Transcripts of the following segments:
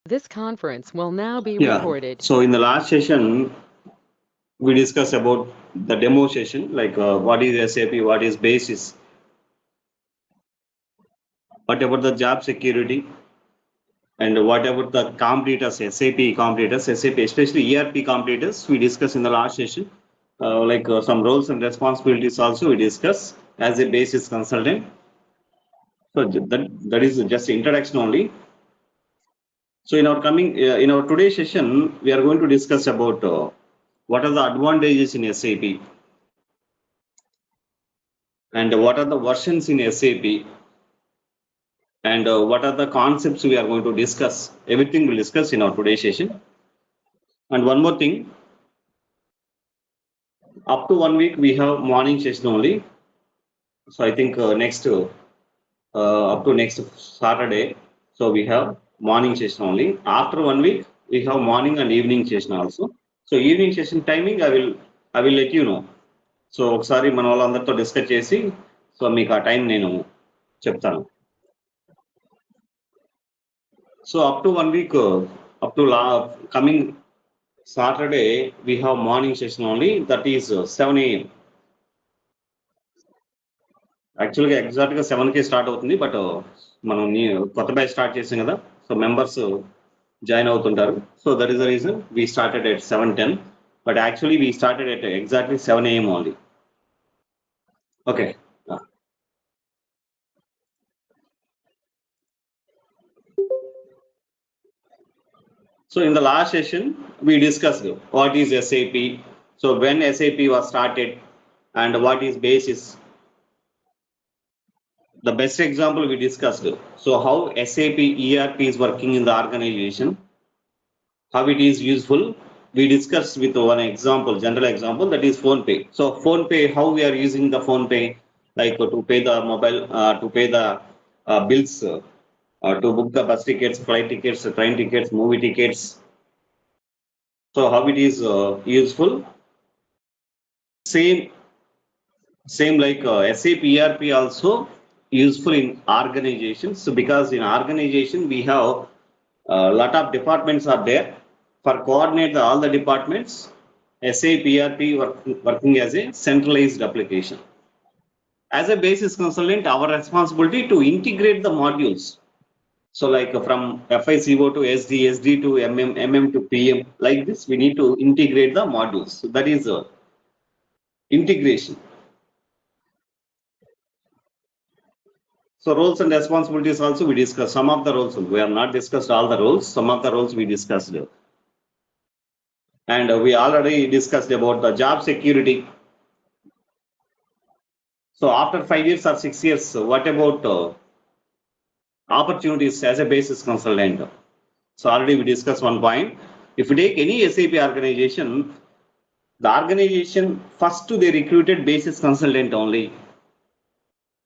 This conference will now be Yeah. recorded. So in the last session, we discussed about the demo session, like what is SAP, what is BASIS, what about the job security, and what about the competitors, SAP competitors, SAP, especially ERP competitors, we discussed in the last session. Some roles and responsibilities also we discussed as a BASIS consultant. So that is just introduction only. So in our today's session, we are going to discuss about what are the advantages in SAP and what are the versions in SAP and what are the concepts we are going to discuss. Everything we'll discuss in our today's session. And one more thing, up to 1 week we have morning session only. So I think up to next Saturday, so we have morning session only. After 1 week, we have morning and evening session also. So evening session timing I will let you know. So ఒకసారి మన వాళ్ళందరితో discuss చేసి so మీకు ఆ time నేను చెప్తాను. So up to 1 week, up to coming Saturday, we have morning session only. That is 7 a.m. యాక్చువల్గా ఎగ్జాక్ట్గా 7కే స్టార్ట్ అవుతుంది, బట్ మనం కొత్త బ్యాచ్ స్టార్ట్ చేసాం కదా, సో మెంబర్స్ జాయిన్ అవుతుంటారు. So that is the reason we started at 7:10, but actually we started at exactly 7 a.m. Only. Okay. So in the last session, we discussed what is SAP, so when SAP was started, and what is BASIS. The best example we discussed, so how SAP ERP is working in the organization, how it is useful. We discussed with one example, general example, that is PhonePe. So PhonePe, how we are using the PhonePe, like to pay the mobile, to pay the bills, to book the bus tickets, flight tickets, train tickets, movie tickets. So how it is useful. Same like SAP ERP also useful in organizations. So because in organization we have a lot of departments are there. For coordinate all the departments, SAP ERP working as a centralized application. As a basis consultant, our responsibility to integrate the modules. So like from FICO to SD, SD to MM, MM to PM, like this we need to integrate the modules. So that is integration. So roles and responsibilities also we discussed. Some of the roles, we have not discussed all the roles. Some of the roles we discussed. And we already discussed about the job security. So after 5 years or 6 years, what about opportunities as a basis consultant? So already we discussed one point. If you take any SAP organization, the organization first they recruited basis consultant only.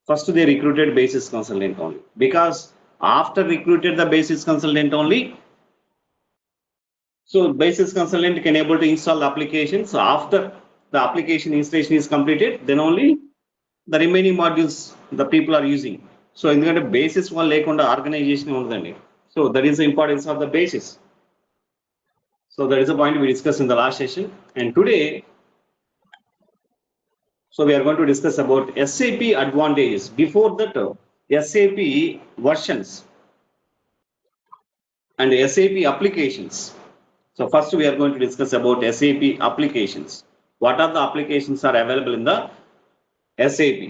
First they recruited basis consultant only, because after recruited the basis consultant only, so basis consultant can able to install the application. So after the application installation is completed, then only the remaining modules the people are using. So in the basis one lekunda organization undandi. So that is the importance of the basis. So that is a point we discussed in the last session. And today, so we are going to discuss about SAP advantages. Before that, SAP versions and SAP applications. So first we are going to discuss about SAP applications. What are the applications are available in the SAP?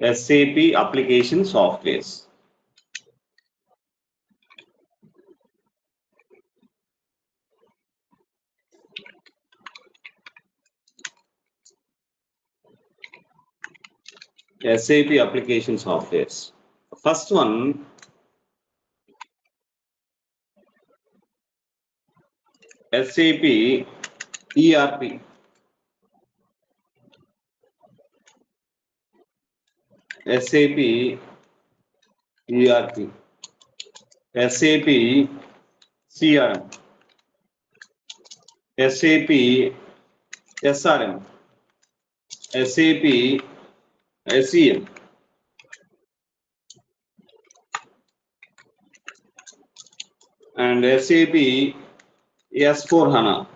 SAP application softwares. SAP application softwares. First one, SAP ERP. SAP ERP. SAP CRM. SAP SRM. SAP SEM. and SAP S4 HANA.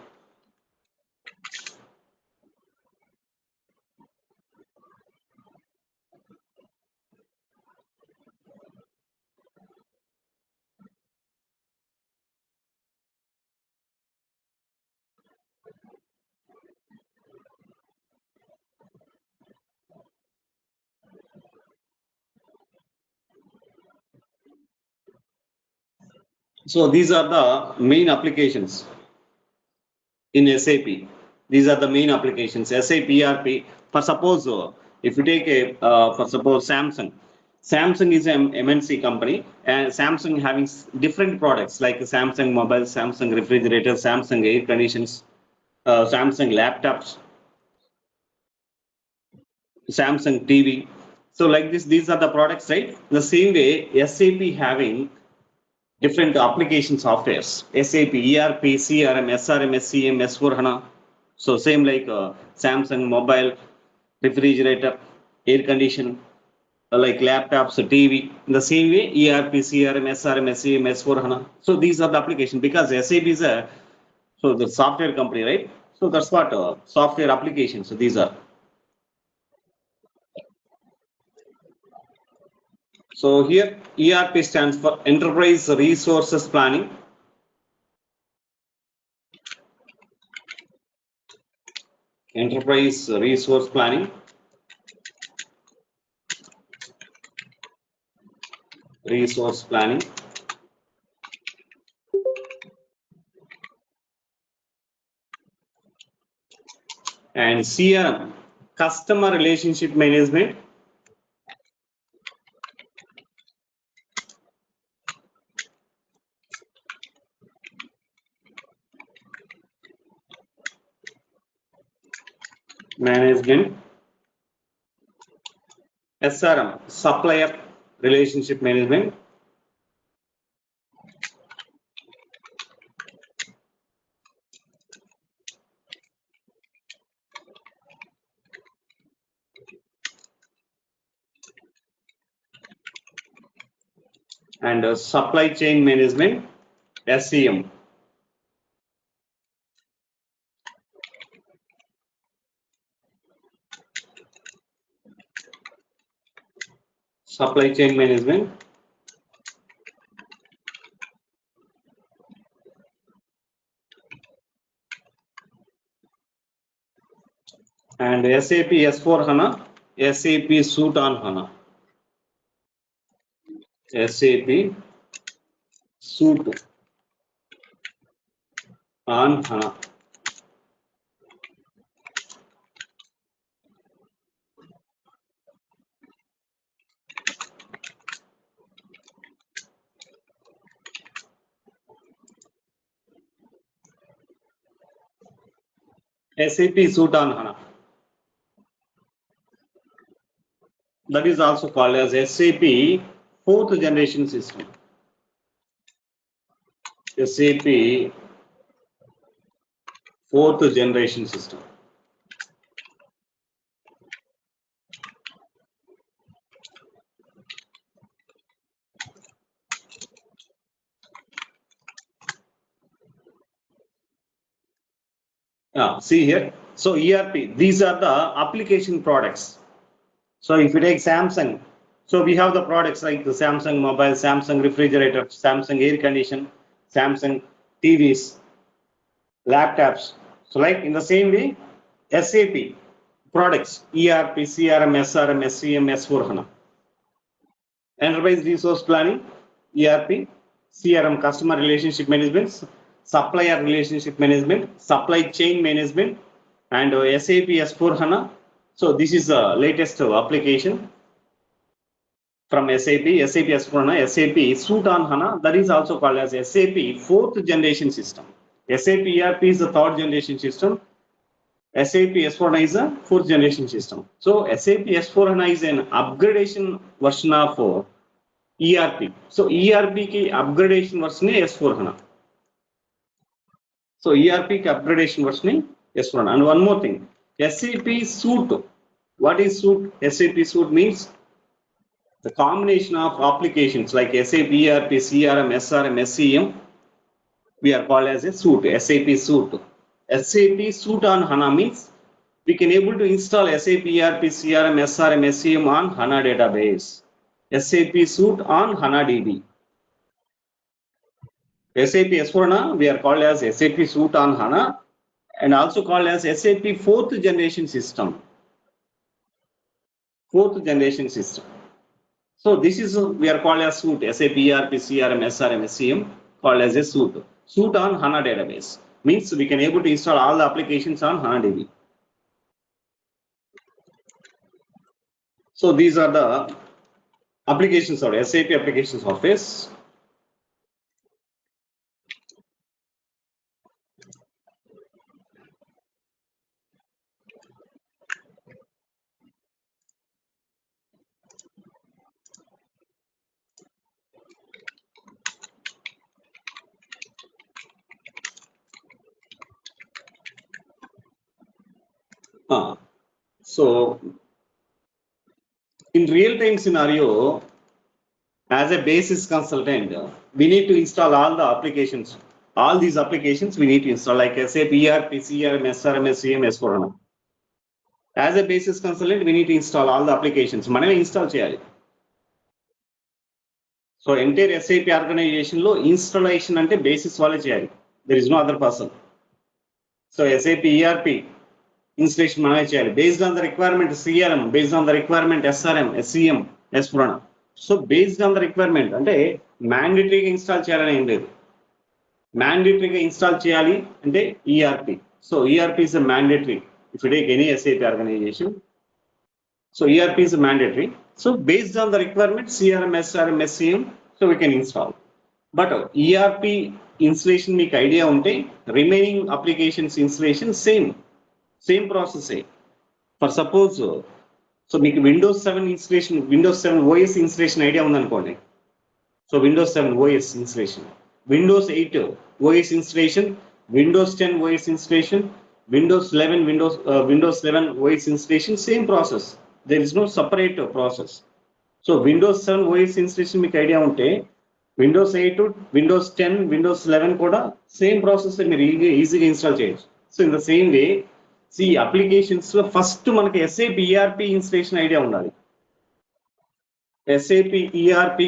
So these are the main applications in SAP. These are the main applications. SAP ERP. For suppose if you take a for suppose Samsung. Samsung is an MNC company, and Samsung having different products like Samsung mobile, Samsung refrigerator, Samsung air conditions, Samsung laptops, Samsung TV. So like this, these are the products, right? The same way SAP having different application softwares, SAP, ERP, CRM, SRM, SCM, S4 HANA. So same like Samsung mobile, refrigerator, air condition, like laptops, TV. In the same way, ERP, CRM, SRM, SCM, S4 HANA. So these are the application because SAP is a so the software company, right? So that's what software applications. So these are. So here ERP stands for Enterprise Resources Planning. Enterprise Resource Planning. Resource Planning. And CRM, Customer Relationship Management. Management. SRM, Supplier Relationship Management. And Supply Chain Management, SCM. Supply Chain Management. And SAP S4 HANA, SAP Suite on HANA. SAP Suite on HANA. SAP Suite on HANA. That is also called as SAP fourth generation system. SAP fourth generation system. See here. So ERP, these are the application products. So if you take Samsung, so we have the products like the Samsung mobile, Samsung refrigerator, Samsung air condition, Samsung TVs, laptops. So like in the same way, SAP products, ERP, CRM, SRM, SCM, S4 HANA. Enterprise Resource Planning, ERP, CRM, Customer Relationship Management, Supplier Relationship Management, Supply Chain Management, and SAP S4 HANA. So this is the latest application from SAP S4 HANA, SAP Suite on HANA. That is also called as SAP fourth generation system. SAP ERP is the third generation system. SAP S4 HANA is a fourth generation system. So SAP S4 HANA is an upgradation version of ERP. So ERP की upgradation version है S4 HANA. So ERP की upgradation version है S4 HANA. And one more thing, SAP Suite. What is Suite? SAP Suite means the combination of applications like SAP ERP, CRM, SRM, SCM, we are called as a suite, SAP suite. SAP suite on HANA means we can able to install SAP ERP, CRM, SRM, SCM on HANA database. SAP suite on HANA DB. SAP S4HANA, we are called as SAP suite on HANA and also called as SAP fourth generation system. Fourth generation system. So this is we are called as suite, SAP ERP, CRM, SRM, SCM called as a suite. Suite on HANA database means we can able to install all the applications on HANA DB. So these are the applications of SAP applications office. So in real time scenario, as a basis consultant, we need to install all the applications. All these applications we need to install like SAP ERP, CRM, SRM, SCM, S4HANA. As a basis consultant, we need to install all the applications. మనమే install చేయాలి. So entire SAP organization లో installation అంటే basis వాళ్ళే చేయాలి. There is no other person. So SAP ERP installation మనమే చేయాలి. Based on the requirement CRM, based on the requirement SRM, SCM, S4HANA. So based on the requirement అంటే mandatoryగా install చేయాలని ఏం లేదు. Mandatoryగా install చేయాలి అంటే ERP. So ERP is a mandatory. If you take any SAP organization, so ERP is mandatory. So based on the requirement, CRM, SRM, SCM, so we can install. But ERP installation మీకు idea ఉంటే remaining applications installation same process. For suppose, so మీకు Windows 7 installation, Windows 7 OS installation idea ఉందనుకోండి. So Windows 7 OS installation, Windows 8 OS installation, Windows 10 OS installation, Windows 11 Windows 11 OS installation, same process. There is no separate process. So Windows 7 OS installation మీకు idea ఉంటే Windows 8 Windows 10 Windows 11 కూడా same process మీరు ఈజీగా install చేయొచ్చు. So in the same way applications లో first మనకి SAP ERP installation idea ఉండాలి. SAP ERP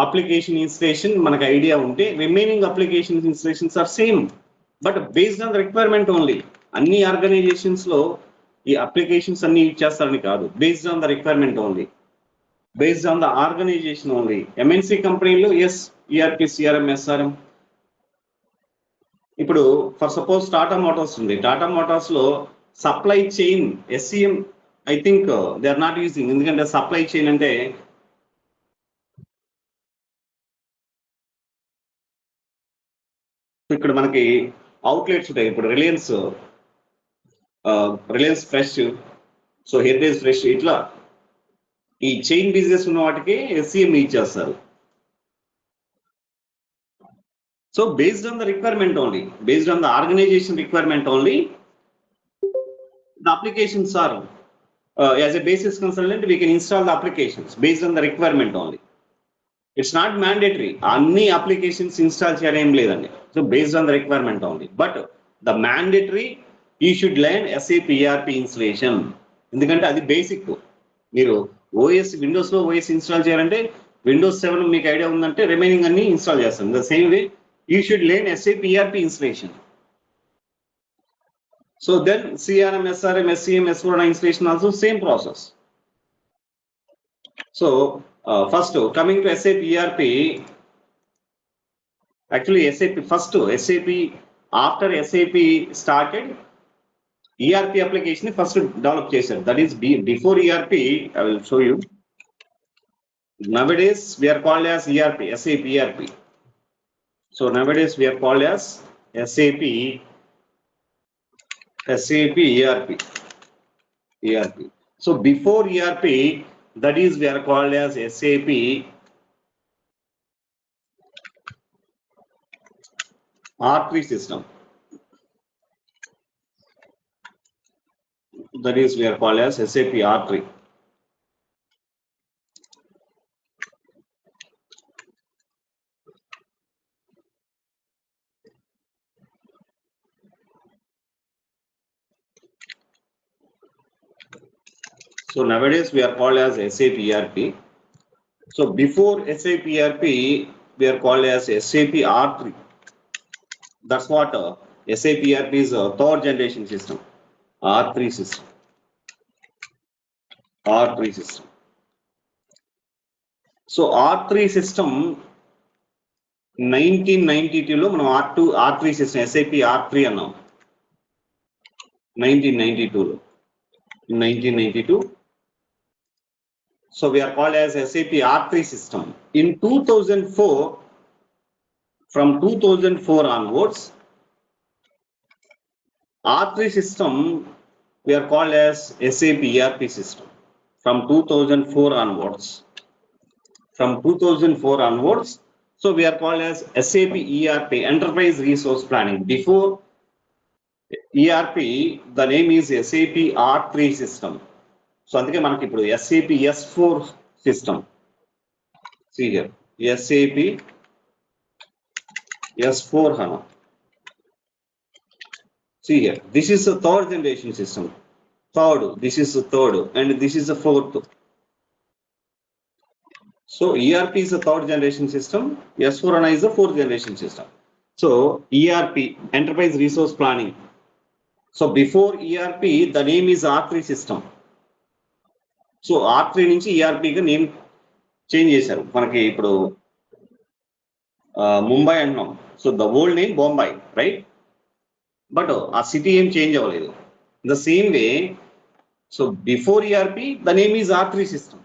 application installation మనకు ఐడియా ఉంటే remaining applications installations are same but based on the requirement only. అన్ని ఆర్గనైజేషన్స్ లో ఈ అప్లికేషన్స్ అన్ని యూజ్ చేస్తారని కాదు, based on the requirement only, based on the organisation only. MNC కంపెనీలో ఎస్ ఈఆర్పి, సిఆర్ఎం, ఎస్ఆర్ఎం. ఇప్పుడు ఫర్ సపోజ్ టాటా మోటార్స్ ఉంది. టాటా మోటార్స్ లో supply chain SCM I think they are not using. ఎందుకంటే సప్లై చైన్ అంటే ఇక్కడ మనకి అవుట్లెట్స్ ఉంటాయి. ఇప్పుడు Reliance Fresh, so Heritage Fresh, ఇట్లా ఈ చైన్ బిజినెస్ ఉన్న వాటికి SCM ఇచ్చేస్తారు. So based on the requirement only, based on the organisation requirement only, the applications are as a basis consultant we can install the applications based on the requirement only. It's not mandatory అన్ని applications install చేయడం ఏం లేదండి. So based on the requirement only, but the mandatory you should learn SAP ERP installation. ఎందుకంటే అది basic. మీరు OS Windows లో OS install చేయాలంటే Windows 7 మీకు ఐడియా ఉందంటే రిమైనింగ్ అన్ని ఇన్స్టాల్ చేస్తాం. The same way you should learn SAP ERP installation. So then CRM, SRM, SCM, S4HANA installation also same process. So first coming to SAP ERP, actually SAP first SAP after SAP started ERP application first develop చేశారు. That is before ERP. I will show you. Nowadays we are called as ERP, SAP ERP. So nowadays we are called as SAP ERP. So before ERP, that is we are called as SAP R3 system. That is we are called as SAP R3. So nowadays we are called as SAP ERP. So before SAP ERP, we are called as SAP R3. That's what SAP ERP is a third generation system, R3 system, R3 system. So R3 system 1992లో మనం R3 system SAP R3 అన్నాం 1992లో 1992. So we are called as SAP R3 system. In 2004, from 2004 onwards, R3 system we are called as SAP ERP system. From 2004 onwards, so we are called as SAP ERP, Enterprise Resource Planning. Before ERP, the name is SAP R3 system. So అందుకే మనకి ఇప్పుడు SAP S4 system. See here, SAP S4 HANA. See here, this is the third generation system. Third, this is the third, and this is the fourth. So ERP is the third generation system. S4 HANA is the fourth generation system. So ERP, Enterprise Resource Planning. So before ERP, the name is R3 system. So R3 నుంచి ERP గా name change చేశారు. మనకి ఇప్పుడు ముంబై అంటున్నాం. So the old name Bombay, right? But ఆ city ఏం change అవ్వలేదు. The same way, so before ERP the name is R3 system.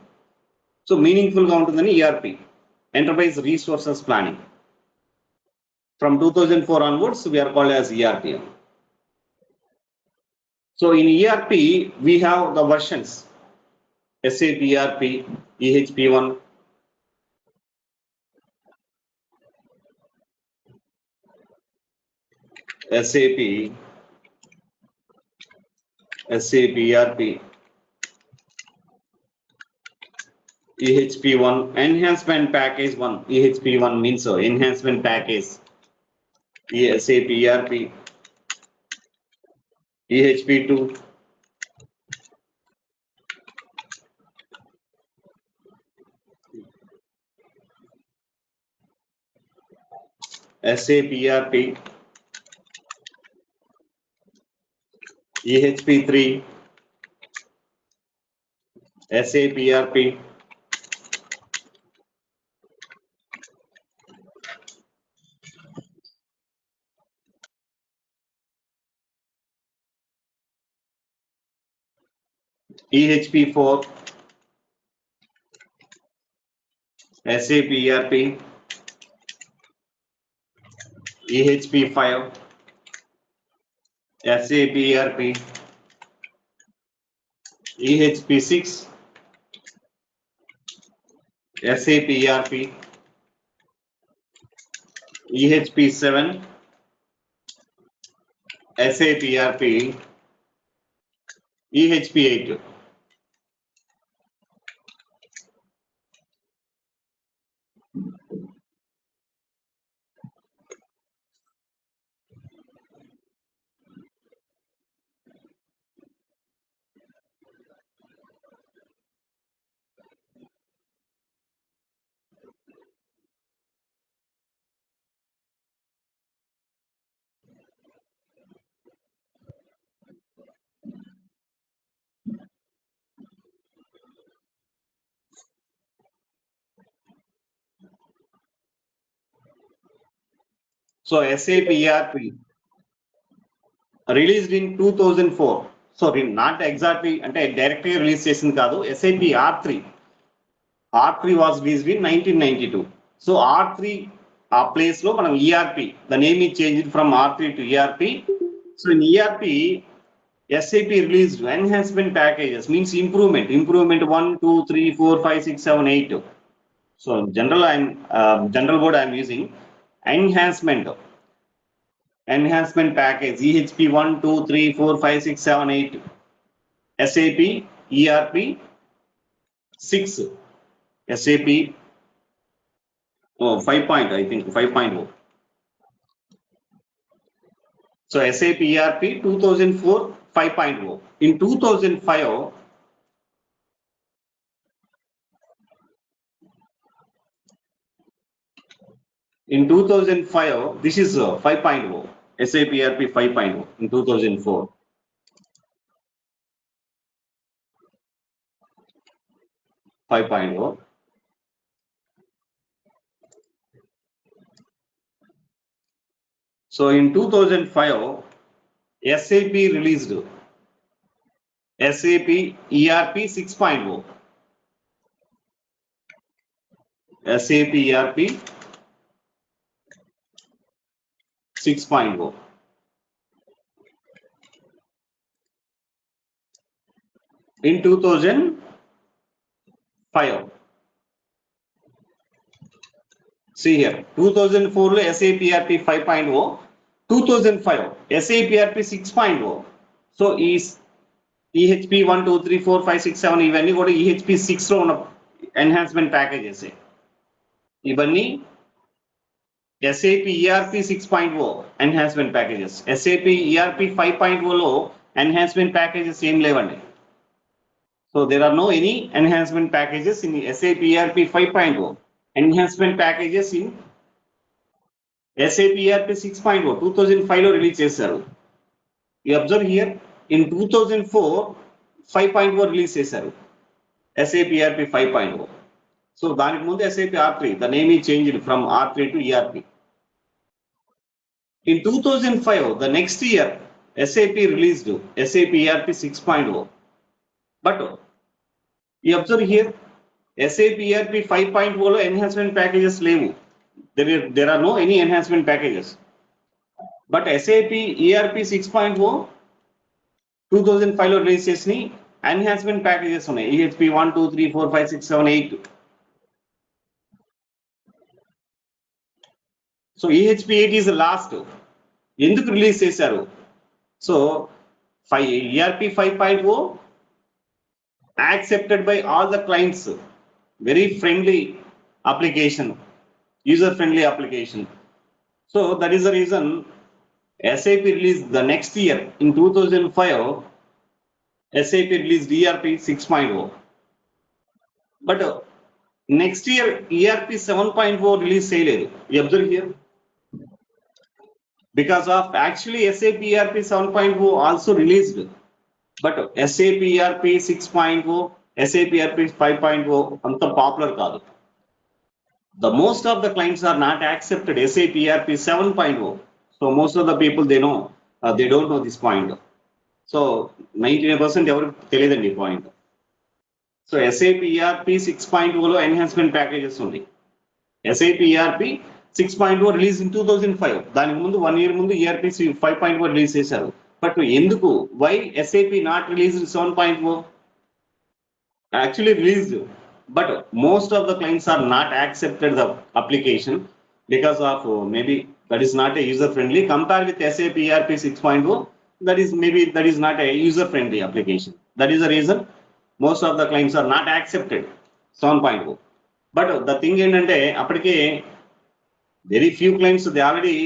So meaningful గా ఉంటుందని ERP, enterprise resources planning. From 2004 onwards we are called as ERP. So in ERP we have the versions SAP ERP, EHP1, SAP ERP, EHP1, enhancement package 1. EHP1 means enhancement package. SAP ERP, EHP2, SAP ERP, EHP3, SAP ERP, EHP4, SAP ERP, EHP5, SAP ERP, EHP6, SAP ERP, EHP7, SAP ERP, EHP8. So SAP ERP released in 2004. Sorry, not exactly అంటే డైరెక్ట్గా release చేసింది కాదు. SAP R3 was released in 1992. So R3 ఆ place లో మనం ERP, the name is changed from R3 to ERP. So in ERP, SAP released enhancement packages, means improvement 1, 2, 3, 4, 5, 6, 7, 8. So general word I'm using enhancement package EHP 1, 2, 3, 4, 5, 6, 7, 8. SAP ERP 6, SAP 5. I think 5.0. So SAP ERP 2004 5.0. In 2005 In 2005, this is 5.0, SAP ERP 5.0 in 2004. 5.0. So in 2005, SAP released SAP ERP 6.0. SAP ERP 6.0. In 2005. See here, 2004 SAP ERP 5.0, 2005 SAP ERP 6.0. So is EHP 1, 2, 3, 4, 5, 6, 7 ఇవన్నీ కూడా EHP 6 లో ఉన్న enhancement packages. ఇవన్నీ SAP ERP 6.0 enhancement packages. SAP ERP 5.0 లో enhancement packages ఏం లేవండి. So there are no any enhancement packages in SAP ERP 5.0. Enhancement packages in SAP ERP 6.0 2005 లో release చేశారు. You observe here in 2004 5.0 release చేశారు SAP ERP 5.0. So దానికి ముందు SAP R3, the name is changed from R3 to ERP. In 2005, the next year, SAP released SAP ERP 6.0. But you observe here, SAP ERP 5.0 లో enhancement packages లేవు. There are no any enhancement packages. But SAP ERP 6.0 2005 లో release చేసిన enhancement packages ఉన్నాయి. EHP 1, 2, 3, 4, 5, 6, 7, 8. So EHP 8 is the last. ఎందుకు release చేశారు? So ERP 5.0 accepted by all the clients, very friendly application, user friendly application. So that is the reason SAP released the next year in 2005 SAP released ERP 6.0. But next year ERP 7.0 release చేయలేదు. You observe here, because of actually SAP ERP 7.0 also released, but SAP ERP 6.0, SAP ERP 5.0 అంత popular కాదు. The most of the clients are not accepted SAP ERP 7.0. So most of the people they know, they don't know this point. So 99% ఎవరికి తెలియదండి ఈ point. So SAP ERP 6.0 లో enhancement packages ఉన్నాయి. SAP ERP 6.0 release in 2005. దానికి ముందు 1 year ముందు ERP 5.0 release చేశారు. But ఎందుకు why SAP not release 7.0? Actually released, but most of the clients are not accepted the application because of maybe that is not a user friendly compared with SAP ERP 6.0. That is maybe that is not a user friendly application. That is the reason most of the clients are not accepted 7.0. But the thing ఏంటంటే అప్పటికే very few clients they already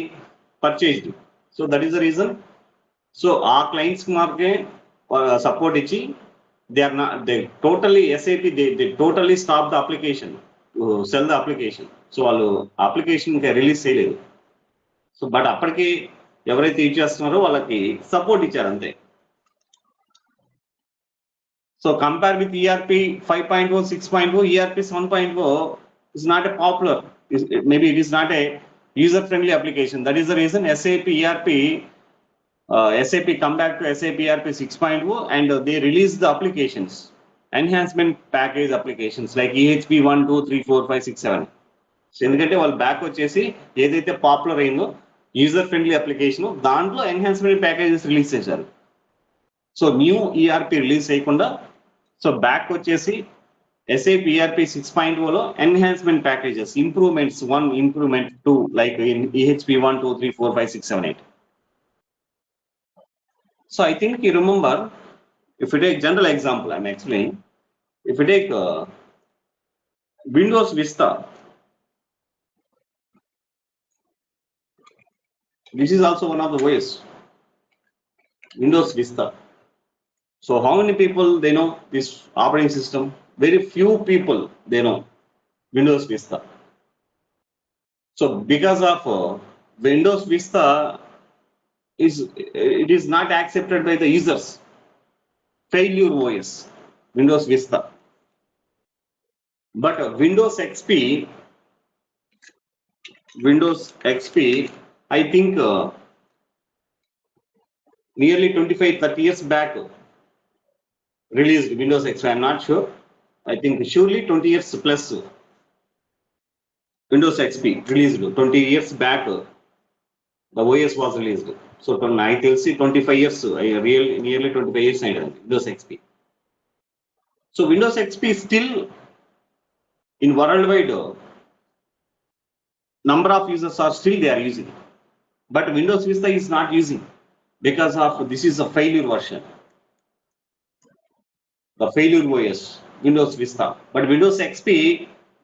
purchased. So that is the reason. So our clients market support ichi, they are not, they totally SAP they totally stop the application, sell the application. So వాళ్ళు application release చేయలేదు. So but అప్పటికి ఎవరైతే use చేస్తున్నారో వాళ్ళకి support ఇచ్చారు అంతే. So compare with ERP 5.0, 6.0, ERP 7.0 is not a popular, maybe it is not a user friendly application. That is the reason SAP ERP SAP come back to SAP ERP 6.0 and they release the applications, enhancement package applications like EHP 1, 2, 3, 4, 5, 6, 7. So ఎందుకంటే వాళ్ళు back వచ్చేసి ఏదైతే popular అయిందో user friendly application దాంట్లో enhancement packages release చేశారు. So new ERP release చేయకుండా so back వచ్చేసి SAP ERP 6.0 లో enhancement packages, improvements 1, improvement 2 like in EHP 1, 2, 3, 4, 5, 6, 7, 8. So I think you remember, if you take general example, I'm explaining. If you take Windows Vista, this is also one of the ways. Windows Vista. So how many people they know this operating system? Very few people they know Windows Vista. So because of Windows Vista it is not accepted by the users. Failure OS, Windows Vista. But Windows XP, I think nearly 25-30 years back released Windows XP. I'm not sure. I think surely 20 years plus Windows XP released 20 years back. The OS was released. So I will see 25 years, nearly 25 years Windows XP. So Windows XP is still in worldwide number of users are still they are using. But Windows Vista is not using because of this is a failure version. The failure OS, Windows Vista. But Windows XP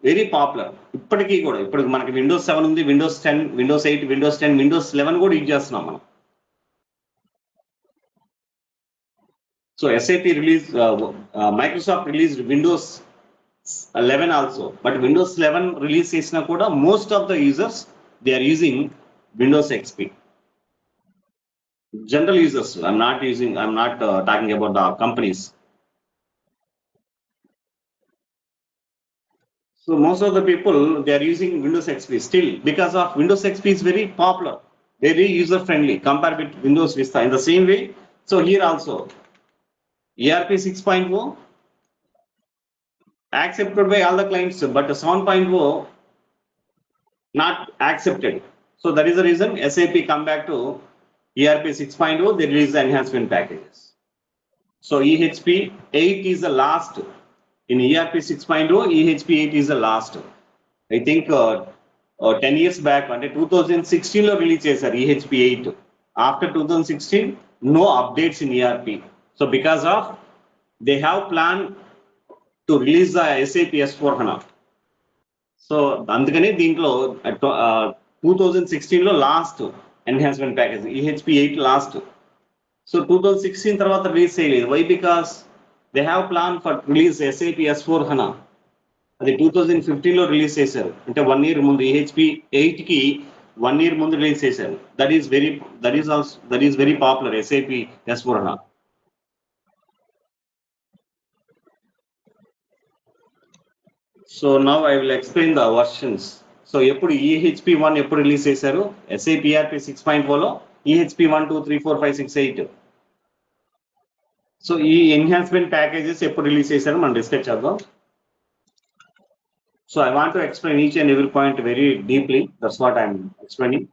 very popular. ఇప్పటికీ కూడా ఇప్పుడు మనకి Windows 7 ఉంది, Windows 10, Windows 8, Windows 10, Windows 11 కూడా use చేస్తున్నాం మనం. So SAP released, Microsoft released Windows 11 also, but Windows 11 release చేసినా కూడా most of the users they are using Windows XP. General users, I'm not talking about the companies. So most of the people they are using Windows XP still because of Windows XP is very popular, very user friendly compared with Windows Vista. In the same way, so here also ERP 6.0 accepted by all the clients, but 7.0 not accepted. So that is the reason SAP come back to ERP 6.0. They release the enhancement packages. So EHP 8 is the last. In ERP 6.0, EHP 8 is the last. I think 10 years back, అంటే 2016 లో release చేశారు EHP 8. After 2016, no updates in ERP. So because of they have planned to release the SAP S4 HANA. So అందుకనే దీంట్లో 2016 లో last enhancement package EHP 8 last. So 2016 తర్వాత release చేయలేదు. Why? Because they have plan for release SAP S4 HANA. అది 2015 లో release చేశారు. అంటే 1 year ముందు EHP 8 కి 1 year ముందు రిలీజ్ చేశారు. That is very popular SAP S4 HANA. So now I will explain the versions. So ఎప్పుడు EHP 1 ఎప్పుడు రిలీజ్ చేశారు? SAP ERP 6.0 లో EHP 1, 2, 3, 4, 5, 6, 8. సో ఈ ఎన్హాన్స్మెంట్ ప్యాకేజెస్ ఎప్పుడు రిలీజ్ చేశారో మనం డిస్కస్ చేద్దాం. So I want to explain each and every point very deeply. That's what I'm explaining.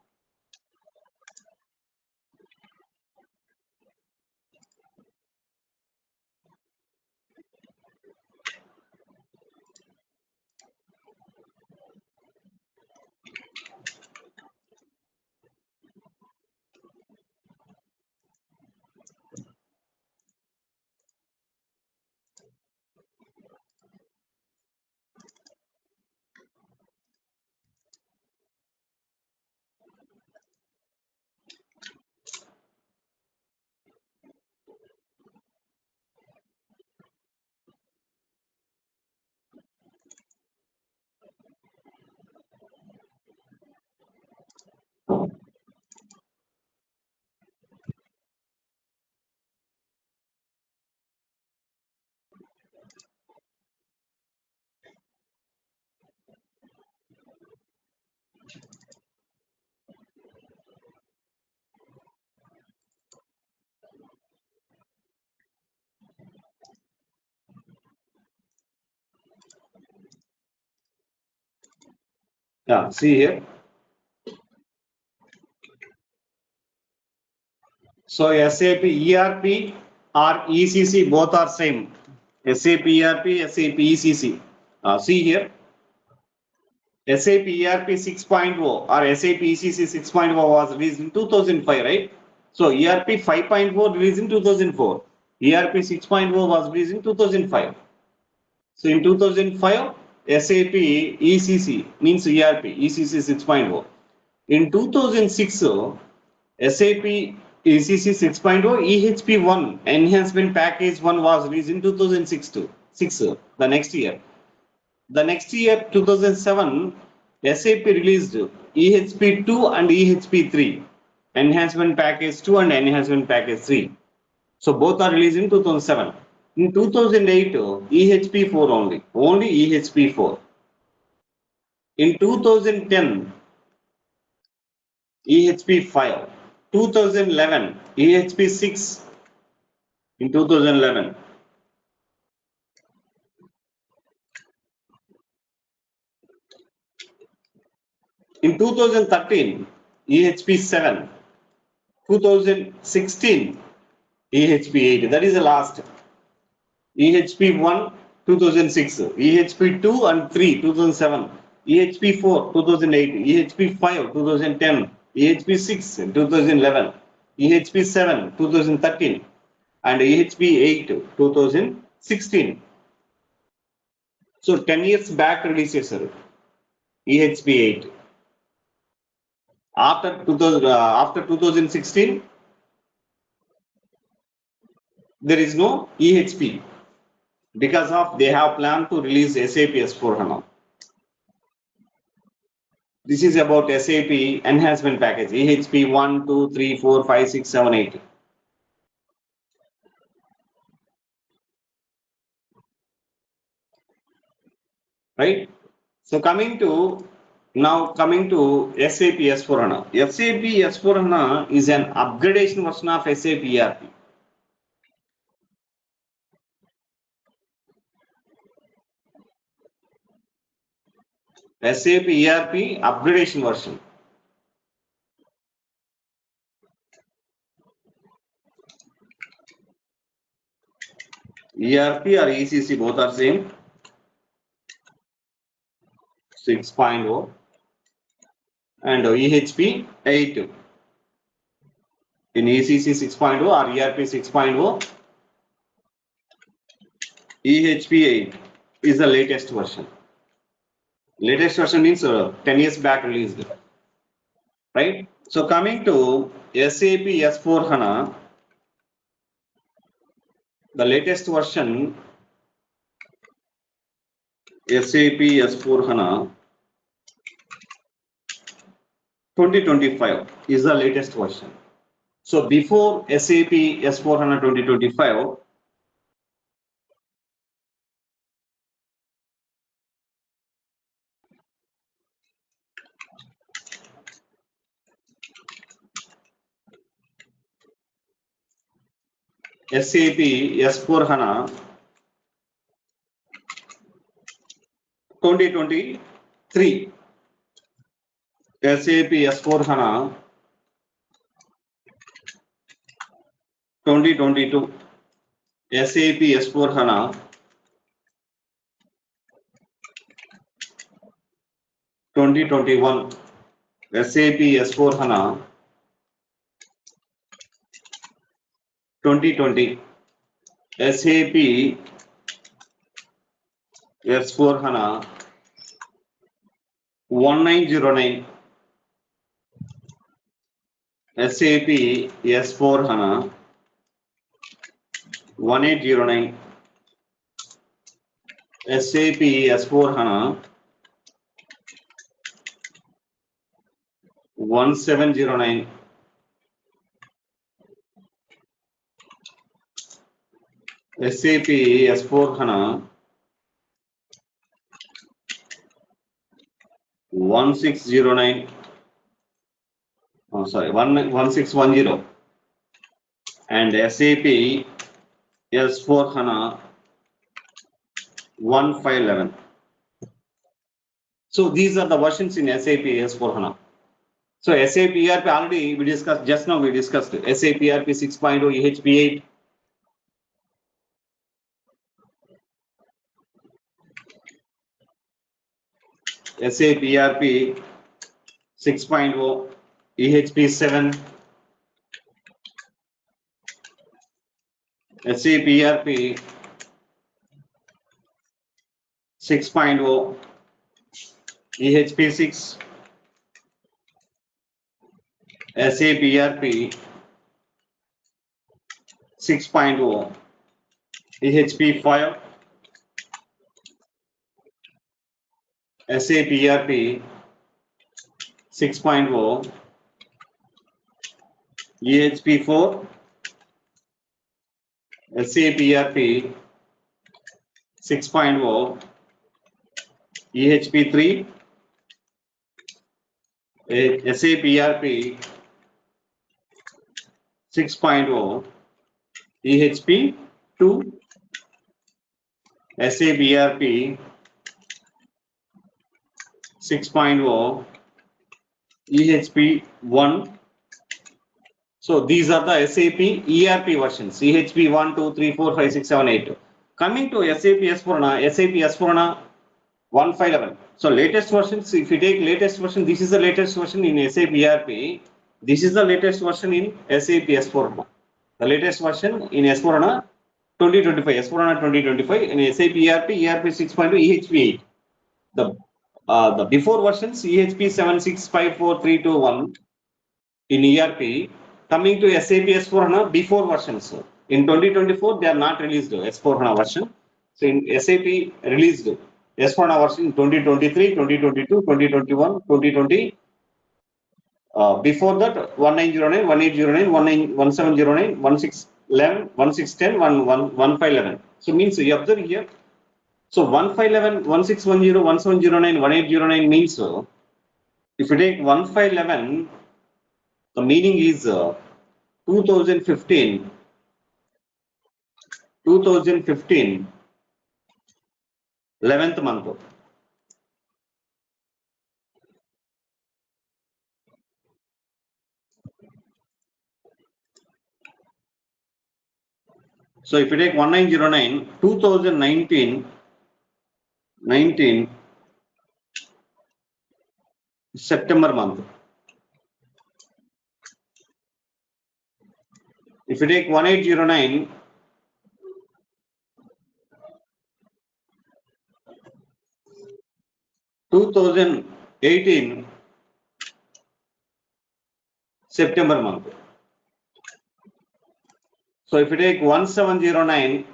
Yeah, see here. So SAP ERP or ECC both are same. SAP ERP, SAP ECC. See here. SAP ERP 6.0 or SAP ECC 6.0 was released in 2005, right? So ERP 5.0 released in 2004. ERP 6.0 was released in 2005. So in 2005, SAP ECC means ERP, ECC 6.0. In 2006, SAP ECC 6.0 EHP 1 enhancement package 1 was released in 2006, the next year. The next year, 2007, SAP released EHP2 and EHP3, enhancement package 2 and enhancement package 3. So both are released in 2007. In 2008, EHP4 only EHP4. In 2010, EHP5. 2011, EHP6 in 2011. In 2013, EHP7. 2016, EHP8. That is the last. EHP1, 2006. EHP2 and 3, 2007. EHP4, 2008. EHP5, 2010. EHP6, 2011. EHP7, 2013. And EHP8, 2016. So 10 years back releases, sir. EHP8. After 2016, there is no EHP because of they have planned to release SAP S4HANA. This is about SAP enhancement package EHP 1, 2, 3, 4, 5, 6, 7, 8. Right? So coming to SAP S4HANA. SAP S4HANA is an upgradation version of SAP ERP. SAP ERP upgradation version. ERP or ECC both are same. 6.0 and EHP 8. In ECC 6.0 or ERP 6.0, EHP 8 is the latest version. Latest version means 10 years back released. Right? So coming to SAP S4HANA, the latest version SAP S4HANA 2025 is the latest version. So before SAP S4HANA 2025, SAP S4HANA 2023, SAP S4HANA 2022, SAP S4HANA 2021, SAP S4HANA 2020, SAP S4HANA 1909, SAP S4HANA 1809, SAP S4HANA 1709, SAP S4HANA 1609, 1610, and SAP S4HANA 1511. So these are the versions in SAP S4HANA. So SAP ERP already we discussed, just now we discussed SAP ERP 6.0, EHP 8. SAP ERP 6.0, EHP 7, SAP ERP 6.0, EHP 6, SAP ERP 6.0, EHP 5, SAP ERP 6.0, EHP4, SAP ERP 6.0, EHP3, SAP ERP 6.0, EHP2, SAP ERP 6.0, EHP1. So these are the SAP ERP versions, EHP 1, 2, 3, 4, 5, 6, 7, 8. Coming to SAP S4HANA, SAP S4HANA 1.5.11. So latest versions, if you take latest version, this is the latest version in SAP ERP. This is the latest version in SAP S4HANA. The latest version in S4HANA 2025, S4HANA 2025 in SAP ERP, ERP 6.2, EHP 8. The before versions EHP 7654321 in ERP. Coming to SAP S4HANA before versions. In 2024, they are not released S4HANA version. So in SAP released S4HANA version in 2023, 2022, 2021, 2020. Before that, 1909, 1809, 1709, 1611, 1610, 1511. So means you observe here. So 1511, 1610, 1709, 1809 means if you take 1511, the meaning is 2015, 2015, 11th month. So if you take 1909, 2019, 19 September month. If you take 1809, 2018 September month. So if you take 1709,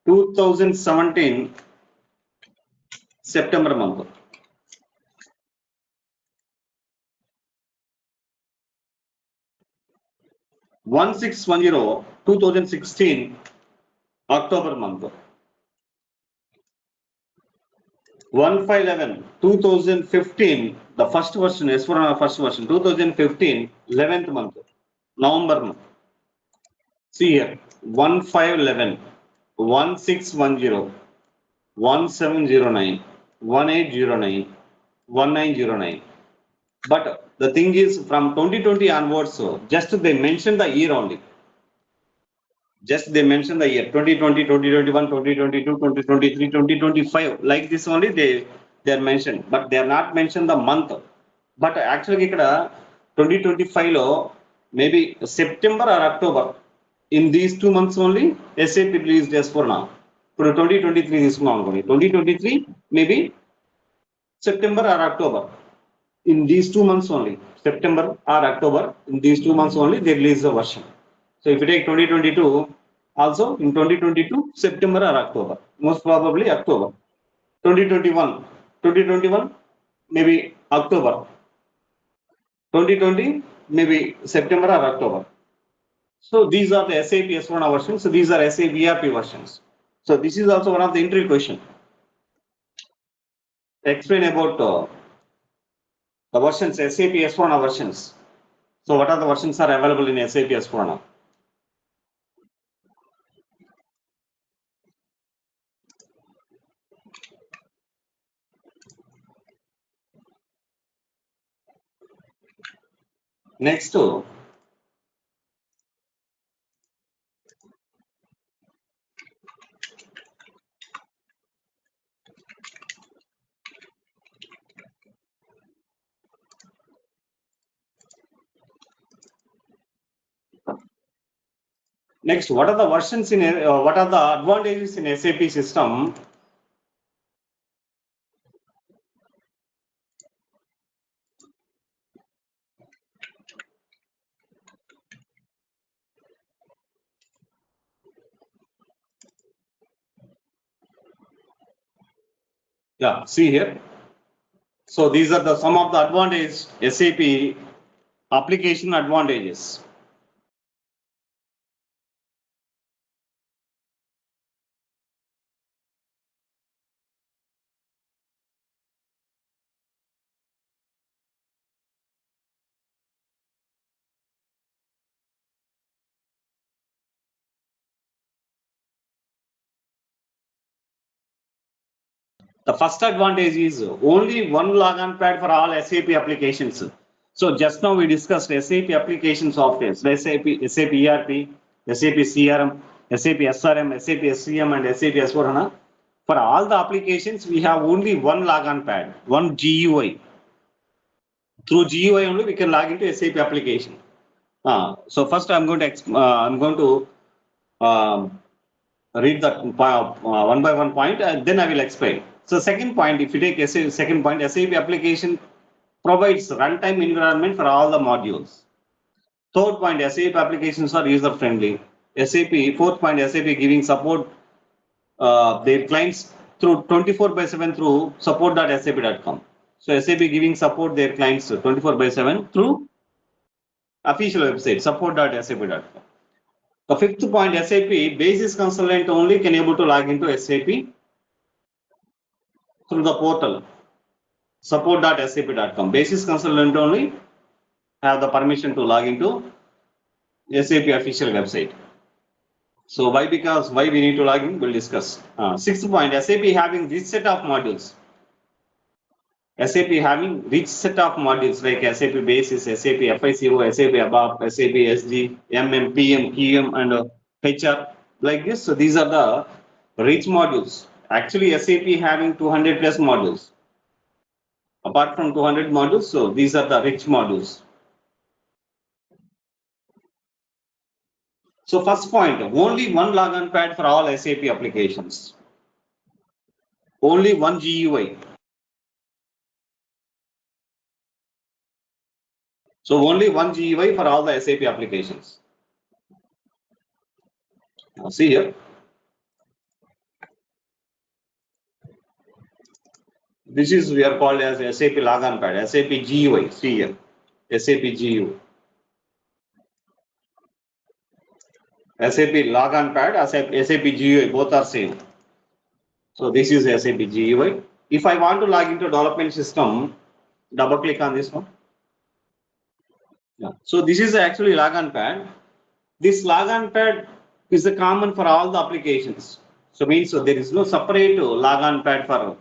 2017 September month. One 2016 October month. 1511 2015, the first version is for our first version 2015 11th month, November month. See here 1511 1610 1709 1809 1909. But the thing is from 2020 onwards, so just they mentioned the year only. Just they mention the year 2020, 2021, 2022, 2023, 2025. Like this only they are mentioned, but they are not mentioned the month. But actually, ikkada 2025 lo maybe September or October. In these 2 months only, SAP released as for now. For 2023 this month only. 2023 maybe September or October. In these 2 months only, September or October, in these 2 months only, they release the version. So if you take 2022, also in 2022, September or October, most probably October. 2021, 2021, maybe October. 2020, maybe September or October. So these are the SAP S1 versions. So these are SAP ERP versions. So this is also one of the interview question. Explain about the versions, SAP S1 versions. So what are the versions are available in SAP S4HANA? Next, what are the versions in what are the advantages in SAP system? Yeah, see here. So these are some of the advantages, SAP application advantages. The first advantage is only one login pad for all SAP applications. So just now we discussed SAP application software, SAP ERP, SAP CRM, SAP SRM, SAP SCM, and SAP S4HANA. For all the applications, we have only one login pad, one GUI. Through GUI only we can log into SAP application. So first I'm going to read that one by one point, and then I will explain. So second point, if you take second point, SAP application provides runtime environment for all the modules. Third point, SAP applications are user friendly. Fourth point, SAP giving support their clients through 24/7 through support.sap.com. So SAP giving support their clients 24/7 through official website support.sap.com. The fifth point, SAP basis consultant only can able to log into SAP through the portal support.sap.com. Basis consultant only have the permission to log into SAP official website. So why we need to log in, we'll discuss. Sixth point, SAP having rich set of modules. SAP having rich set of modules like SAP Basis, SAP FICO, SAP ABAP, SAP SD, MM, PM, QM, and HR like this. So these are the rich modules. Actually, SAP having 200 plus modules. Apart from 200 modules, so these are the rich modules. So first point, only one login pad for all SAP applications. Only one GUI. So only one GUI for all the SAP applications. Now see here. This is we are called as SAP login pad, SAP GUI. See here, SAP GUI. SAP login pad, SAP GUI, both are same. So this is SAP GUI. If I want to log into development system, double click on this one. Yeah. So this is actually login pad. This login pad is the common for all the applications. So means there is no separate login pad for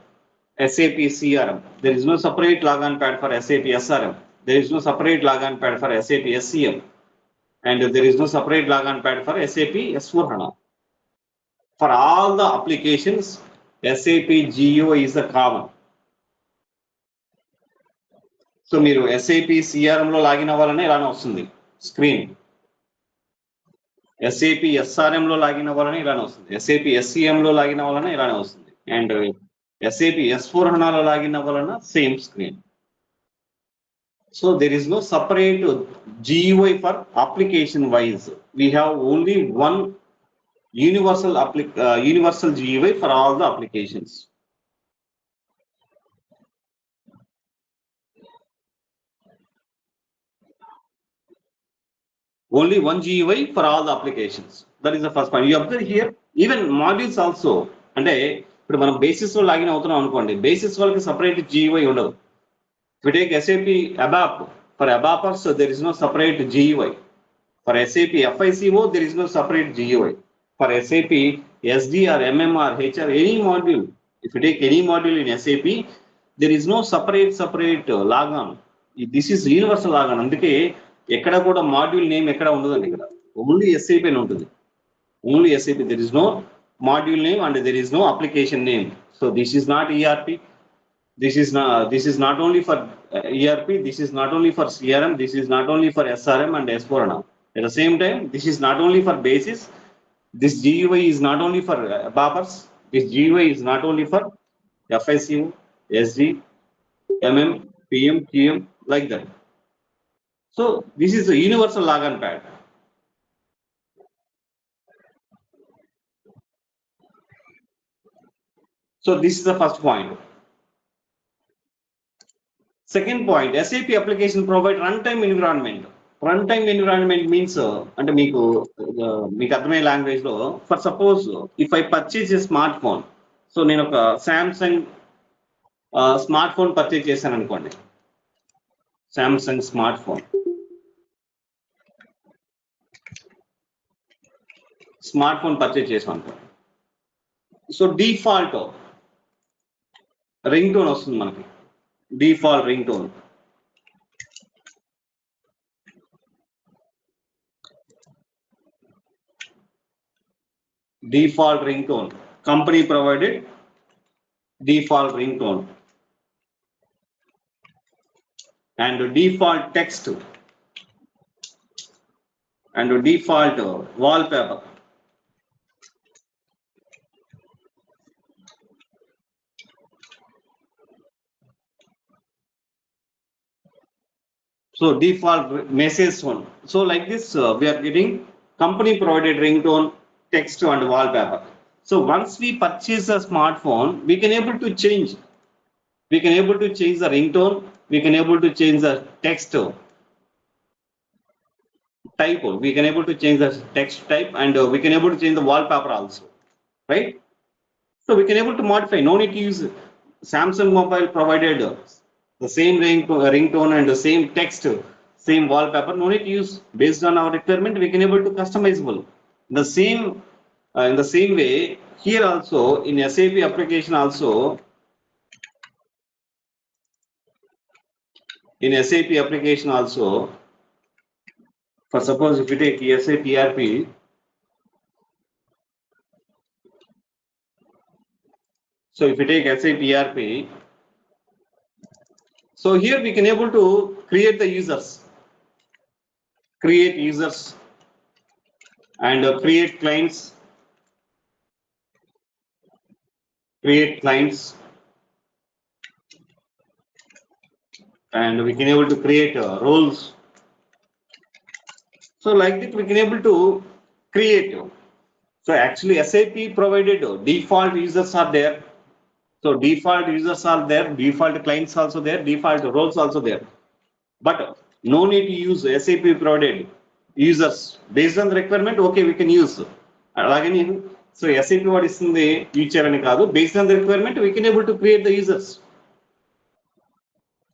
SAP CRM. There is no separate login pad for SAP SRM. There is no separate login pad for SAP SCM. And there is no separate login pad for SAP S4HANA. For all the applications, SAP GUI is the common. So మీరు SAP CRM లో login అవ్వాలనే ఇలానే వస్తుంది screen. SAP SRM లో login అవ్వాలని ఇలానే వస్తుంది. SAP SCM లో లాగిన్ అవ్వాలన్నా ఇలానే వస్తుంది. అండ్ SAP S4HANA లో లాగిన్ అవ్వాలన్నా same screen. So there is no separate GUI for application wise. We have only one universal GUI for all the applications. Only one GUI for all the applications. That is the first point. You observe here, even modules also. అంటే ఇప్పుడు మనం basis లో login అవుతున్నాం అనుకోండి, basis వాళ్ళకి separate GUI ఉండదు. If we take SAP ABAP, for ABAPers, so there is no separate GUI. For SAP FICO, there is no separate GUI. For SAP SD or MM or HR, any module, if you take any module in SAP, there is no separate logon. This is universal logon. అందుకే ఎక్కడ కూడా module name ఎక్కడ ఉండదండి ఇక్కడ. Only SAP అని ఉంటుంది. Only SAP. There is no module name and there is no application name. So this is not ERP. This is not only for ERP. This is not only for CRM. This is not only for SRM and S4HANA. At the same time, this is not only for basis. This GUI is not only for BAPers. This GUI is not only for FICO, SD, MM, PM, QM, like that. So this is a universal login pad. So this is the first point. Second point, SAP application provide runtime environment. Runtime environment means అంటే మీకు అర్థమయ్యే language లో for suppose if I purchase A smart phone, so నేను ఒక Samsung smart phone purchase చేశాను అనుకోండి, Samsung smart phone purchase చేసాం అనుకోండి. సో డిఫాల్ట్ రింగ్ టోన్ వస్తుంది మనకి, default ring tone. Default ringtone, company provided default ringtone, and default text, and default wallpaper. So default message tone. So like this we are getting company provided ringtone, text and wallpaper. So once we purchase a smartphone, we can able to change the ringtone, we can able to change the text type, we can able to change the text type, and we can able to change the wallpaper also, right? So we can able to modify, no need to use Samsung mobile provided the same ringtone and the same text, same wallpaper, no need to use. Based on our requirement, we can able to customizable. In the same way, here also in SAP application also, for suppose if you take SAP ERP, so if you take SAP ERP, so here we can able to create users and create clients, and we can able to create roles. So like that we can able to create. So actually SAP provided default users are there. So default users are there, default clients also there, default roles also there. But no need to use SAP provided users. Based on the requirement, okay, we can use. So SAP what is in the future and based on the requirement, we can able to create the users.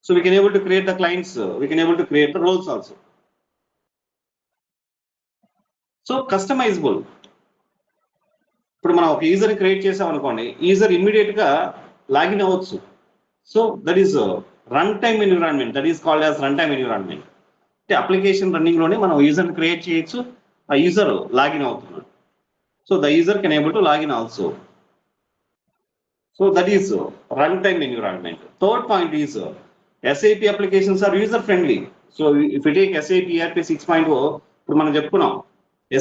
So we can able to create the clients, we can able to create the roles also. So customizable. ఇప్పుడు మనం ఒక user create చేసాం అనుకోండి, user immediate గా login అవ్వచ్చు. So that is run time environment, that is called as run time environment. అంటే application running లోనే మనం యూజర్ క్రియేట్ చేయొచ్చు, ఆ యూజర్ లాగిన్ అవుతున్నాడు. So the user can able to login also. So that is run time environment. Third point is SAP applications are user friendly. So if you take SAP ERP 6.0, ఇప్పుడు మనం చెప్పుకున్నాం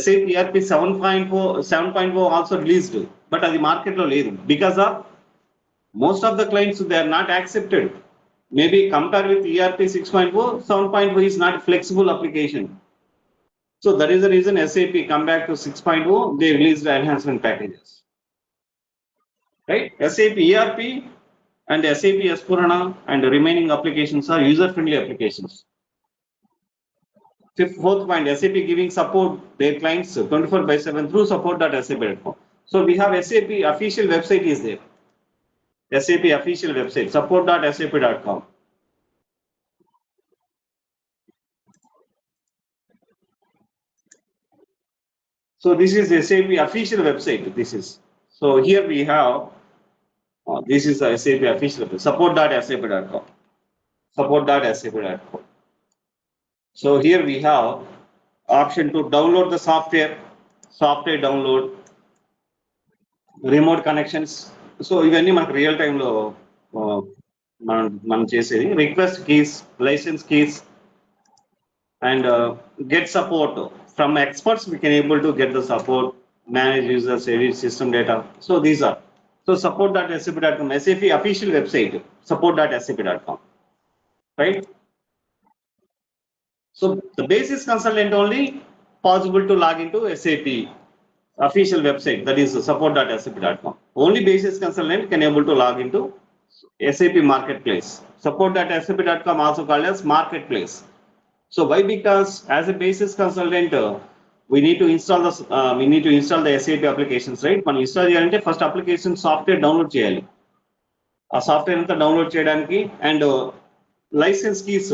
SAP ERP 7.0 also released, but అది market లో లేదు. Because of most of the clients, they are not accepted. Maybe compared with ERP 6.0, 7.0 is not flexible application. So that is the reason SAP come back to 6.0, they released the enhancement packages. Right? SAP ERP and SAP S/4HANA and the remaining applications are user-friendly applications. Fourth point, SAP giving support their clients 24/7 through support.sap.com. So we have SAP official website is there. SAP official website, support.sap.com. So this is SAP official website. This is, so here we have this is the SAP official website, support.sap.com. Support.sap.com. So here we have option to download the software download, remote connections. So ఇవన్నీ మనకు real time లో మనం చేసేది. Request keys, licence keys, and get support from experts. We can able to get the support, manage users, edit system data. So these are, so support.sap.com, SAP official website, support.sap.com, right? So the basis consultant only possible to log into SAP official website, that is support.sap.com. Only basis consultant can able to log into SAP Marketplace. Support at SAP.com also called as Marketplace. So why? Because as a basis consultant, we need to install the SAP applications, right? మనం install చేయాలంటే first application software download చేయాలి. ఆ software అంతా download చేయడానికి and licence keys.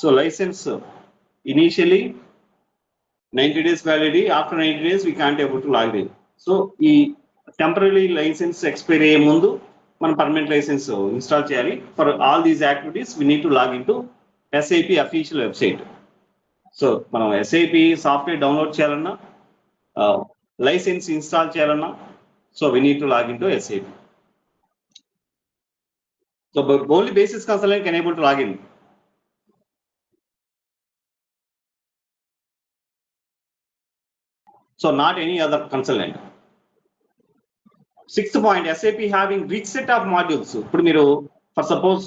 So licence initially 90 days validity. After 90 days, we can't able to log in. So ఈ temporary licence expire అయ్యే ముందు మనం పర్మనెంట్ లైసెన్స్ ఇన్స్టాల్ చేయాలి. For all these activities we need to log in to SAP official website. So మనం SAP software download చేయాలన్నా licence install చేయాలన్నా so we need to log in to SAP. So only basis consultant can able to log in. So not any other consultant. Sixth point, SAP having rich set of modules. ఇప్పుడు మీరు for suppose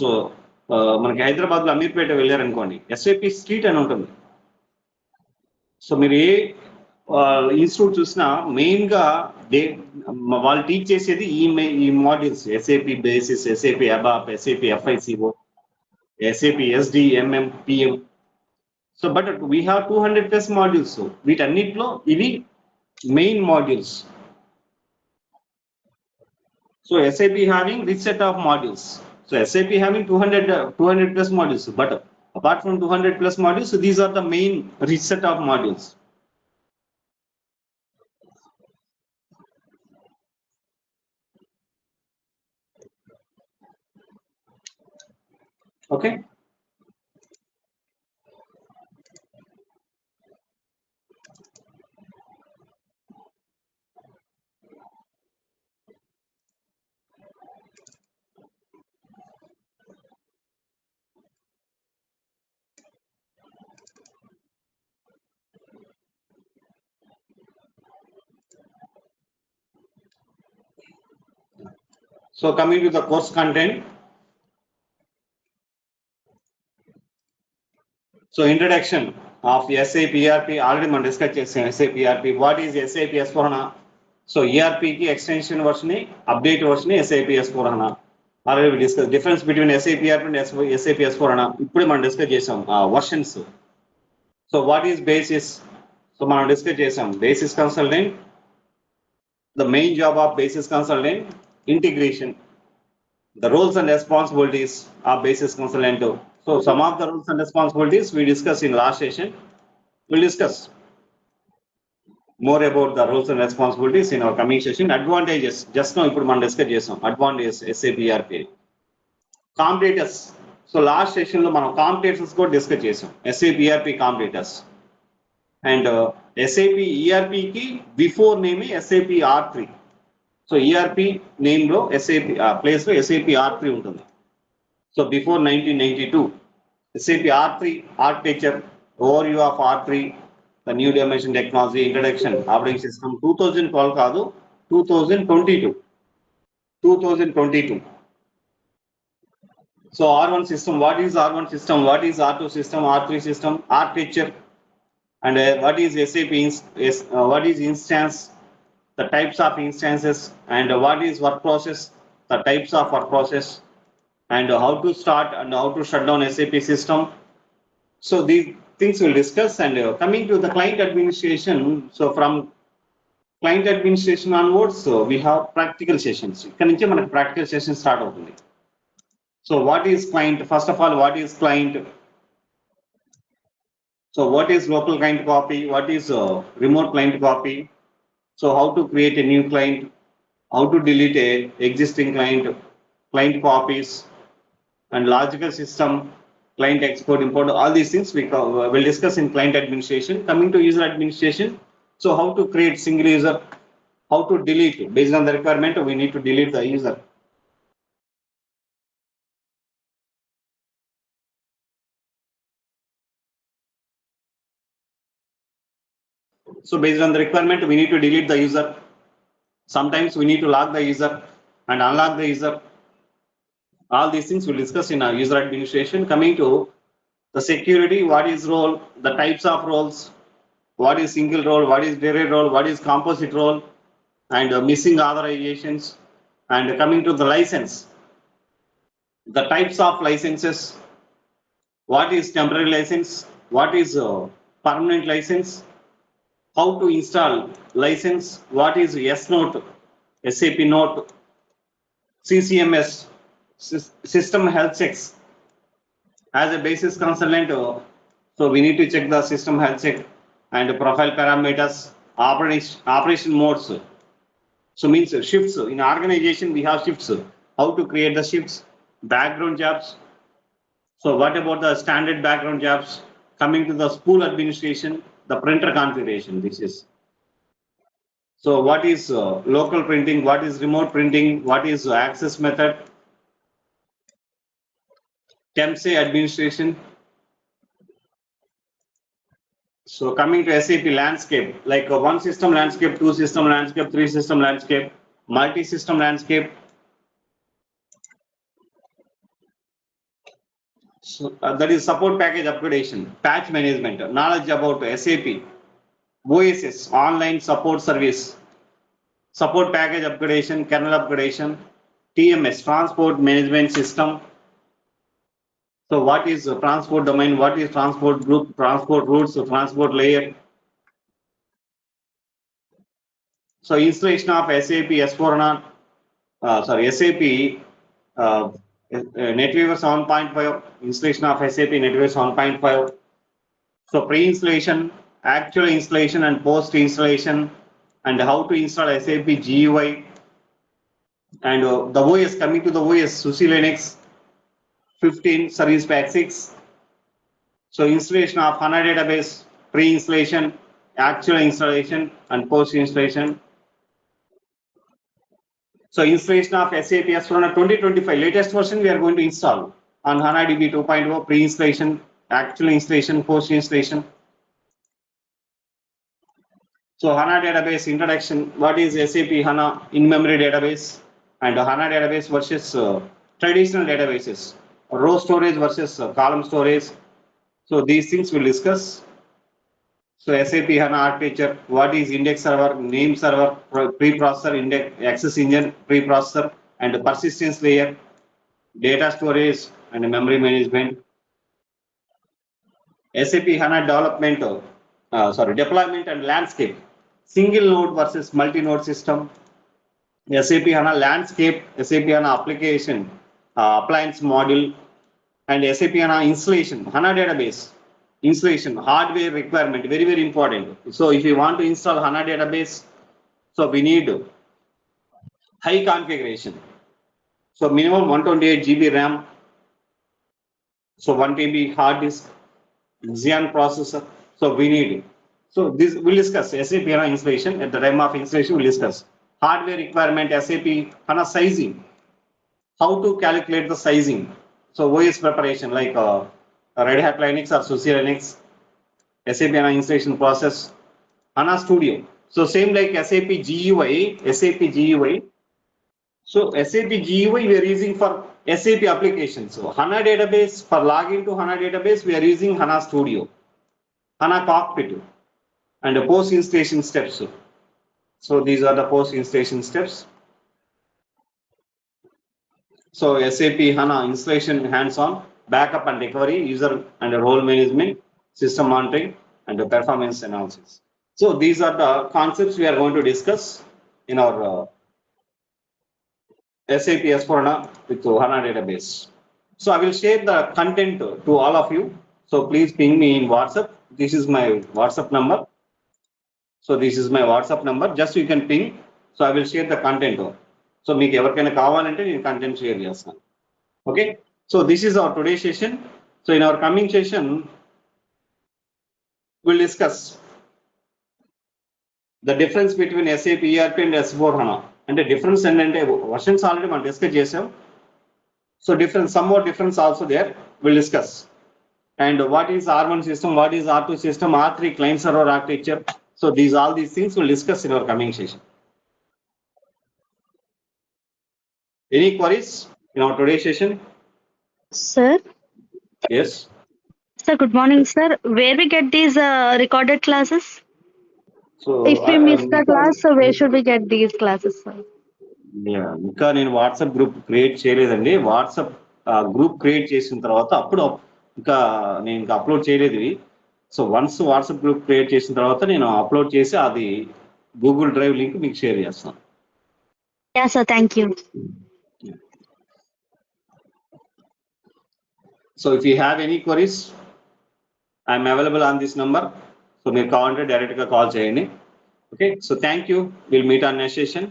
మనకి హైదరాబాద్ లో అమీర్పేట వెళ్ళారనుకోండి, SAP street అని ఉంటుంది. So మీరు ఏ institute చూసినా main గా వాళ్ళు టీచ్ చేసేది ఈ modules. SAP basis, SAP ABAP, SAP FICO, SAP SD, MM, PM. So but we have 200+ modules. వీటన్నిటిలో ఇవి main modules. So SAP having rich set of modules. So SAP having 200+ modules. But apart from 200+ modules, so these are the main rich set of modules. Okay. So coming to the course content. So introduction of SAP ERP already మనం discuss చేసాం. SAP ERP, what is SAP S/4HANA? So ERP కి extension version, update version SAP S/4HANA. Already discuss difference between SAP ERP and SAP S/4HANA ఇప్పుడే మనం discuss చేసాం versions. So what is basis? So మనం discuss చేసాం basis consultant. The main job of basis consultant, integration. The roles and responsibilities of basis consultant. So some of the roles and responsibilities we discussed in last session. We'll discuss more about the roles and responsibilities in our coming session. Advantages, just now ఇప్పుడు మనం discuss చేసాం advantages SAP ERP. Competitors. So last session లో మనం competitors కూడా discuss చేసాం, SAP ERP competitors. And SAP ERP కి before name SAP R3. So ERP name లో SAP place లో SAP R3 ఉంటుంది. So before 1992 SAP R3 architecture, overview of R3, the new dimension technology, introduction, operating system. 2012 కాదు, 2022. So R1 system, what is R1 system, what is R2 system, R3 system, architecture, and what is SAP what is instance, the types of instances, and what is work process, the types of work process, and how to start and how to shut down SAP system. So these things we'll discuss. And coming to the client administration, so from client administration onwards, so we have practical sessions. ఇక్కడ నుంచి మనకు practical session start అవుతుంది. So what is client? First of all, what is client? So what is local client copy? What is remote client copy? So how to create a new client? How to delete a existing client copies, and logical system, client export, import, all these things we will discuss in client administration. Coming to user administration, so how to create single user, how to delete based on the requirement, we need to delete the user. So based on the requirement, we need to delete the user. Sometimes we need to lock the user and unlock the user. All these things we'll discuss in our user administration. Coming to the security, what is role, the types of roles, what is single role, what is derived role, what is composite role, and missing authorizations. And coming to the license, the types of licenses, what is temporary license, what is permanent license, how to install license, what is S note, SAP note, CCMS, system health checks. As a basis consultant, so we need to check the system health check and profile parameters, operation modes. So means shifts in organization we have shifts. How to create the shifts, background jobs. So what about the standard background jobs? Coming to the spool administration, the printer configuration. This is. So what is local printing? What is remote printing? What is access method? TempSay administration. So coming to SAP landscape, like one system landscape, two system landscape, three system landscape, multi-system landscape. So that is support package upgradation, patch management, knowledge about SAP, OSS, online support service, support package upgradation, kernel upgradation, TMS, transport management system. So what is transport domain? What is transport group? Transport routes, transport layer. So installation of SAP S4HANA, SAP NetWeaver 7.5, installation of SAP NetWeaver 7.5. So pre-installation, actual installation and post-installation, and how to install SAP GUI, and the OS, coming to the OS, SUSE Linux 15, Service Pack 6. So installation of HANA database, pre-installation, actual installation, and post-installation. So installation of SAP S4HANA 2025 latest version we are going to install on HANA DB 2.0, pre-installation, actual installation, post-installation. So HANA database introduction, what is SAP HANA in-memory database and HANA database versus traditional databases, row storage versus column storage. So these things we'll discuss. So SAP HANA architecture, what is index server, name server, preprocessor, index, access engine, preprocessor, and persistence layer, data storage, and memory management. SAP HANA development, deployment and landscape, single node versus multi-node system. SAP HANA landscape, SAP HANA application, appliance module, and SAP HANA installation, HANA database. Installation, hardware requirement, very, very important. So if you want to install HANA database, so we need high configuration. So minimum 128 GB RAM, so 1 TB hard disk, Xeon processor. So we need. So this we'll discuss SAP HANA installation. At the time of installation, we'll discuss hardware requirement, SAP HANA sizing, how to calculate the sizing. So OS preparation like Red Hat Linux or SUSE Linux, SAP HANA installation process, HANA Studio. So same like SAP GUI, SAP GUI. So SAP GUI we are using for SAP applications. So HANA database, for login to HANA database, we are using HANA Studio, HANA Cockpit, and the post installation steps. So these are the post installation steps. So SAP HANA installation hands-on, backup and recovery, user and role management, system monitoring, and the performance analysis. So these are the concepts we are going to discuss in our SAP S4HANA with HANA database. So I will share the content to all of you. So please ping me in WhatsApp. This is my WhatsApp number. So this is my WhatsApp number. Just you can ping. So I will share the content. So మీకు ఎవరికైనా కావాలంటే నేను content share చేస్తాను. Okay. So this is our today's session. So in our coming session, we'll discuss the difference between SAP ERP and S4HANA. And the difference ఏంటంటే versions already మనం discuss చేసాం. So difference, some more difference also there. We'll discuss. And what is R1 system? What is R2 system? R3 client server architecture. So all these things we'll discuss in our coming session. Any queries in our today's session? Sir, Yes. sir, good morning, sir. Where we get these recorded classes? So If we miss the class, so where should we get these classes, sir? ఇంకా నేను WhatsApp group create చేయలేదండి. WhatsApp group create చేసిన తర్వాత అప్పుడు ఇంకా నేను ఇంకా upload చేయలేదు ఇవి. So once WhatsApp group create చేసిన తర్వాత నేను అప్లోడ్ చేసి అది గూగుల్ డ్రైవ్ లింక్ మీకు షేర్ చేస్తాను. Yeah, sir. Thank you. So if you have any queries I'm available on this number. So మీరు కావాలంటే డైరెక్ట్గా కాల్ చేయండి. Okay, so thank you. Will meet on next session.